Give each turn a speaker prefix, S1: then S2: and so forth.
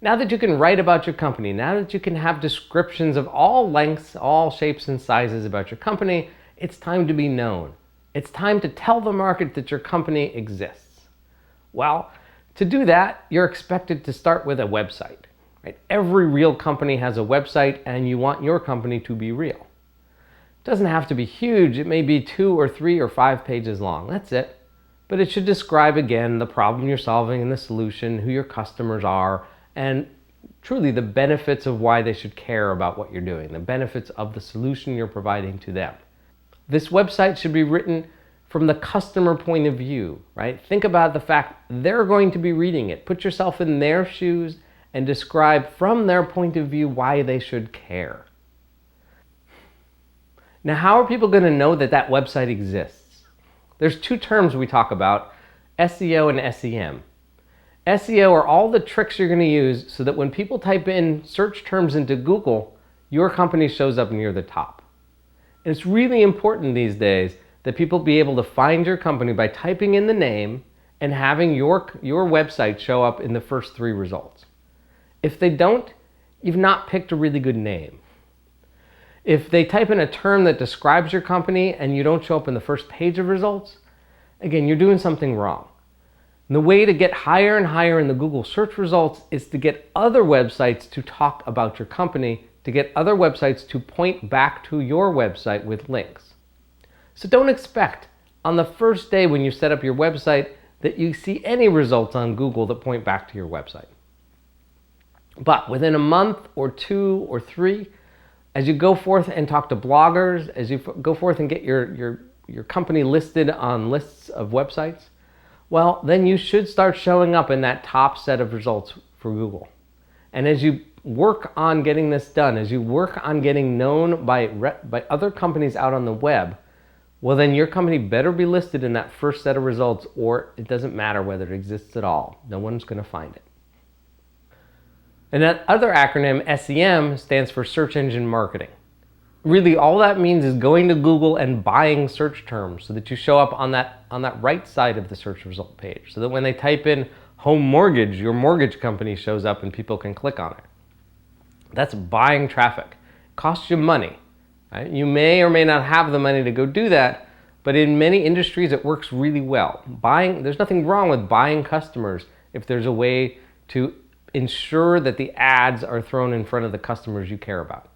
S1: Now that you can write about your company, now that you can have descriptions of all lengths, all shapes and sizes about your company, it's time to be known. It's time to tell the market that your company exists. Well, to do that, you're expected to start with a website. Right? Every real company has a website, and you want your company to be real. It doesn't have to be huge. It may be 2 or 3 or 5 pages long. That's it. But it should describe again the problem you're solving and the solution, who your customers are, and truly the benefits of why they should care about what you're doing, the benefits of the solution you're providing to them. This website should be written from the customer point of view, right? Think about the fact they're going to be reading it. Put yourself in their shoes and describe from their point of view why they should care. Now, how are people going to know that that website exists? There's 2 terms we talk about, SEO and SEM. SEO are all the tricks you're going to use so that when people type in search terms into Google, your company shows up near the top. And it's really important these days that people be able to find your company by typing in the name and having your website show up in the first 3 results. If they don't, you've not picked a really good name. If they type in a term that describes your company and you don't show up in the first page of results, again, you're doing something wrong. And the way to get higher and higher in the Google search results is to get other websites to talk about your company, to get other websites to point back to your website with links. So don't expect on the first day when you set up your website that you see any results on Google that point back to your website. But within a month or 2 or 3, as you go forth and talk to bloggers, as you go forth and get your company listed on lists of websites, well, then you should start showing up in that top set of results for Google. And as you work on getting this done, as you work on getting known by other companies out on the web, well, then your company better be listed in that first set of results, or it doesn't matter whether it exists at all. No one's going to find it. And that other acronym, SEM, stands for search engine marketing. Really, all that means is going to Google and buying search terms so that you show up on that right side of the search result page, so that when they type in home mortgage, your mortgage company shows up and people can click on it. That's buying traffic. It costs you money. Right? You may or may not have the money to go do that, but in many industries it works really well. There's nothing wrong with buying customers if there's a way to ensure that the ads are thrown in front of the customers you care about.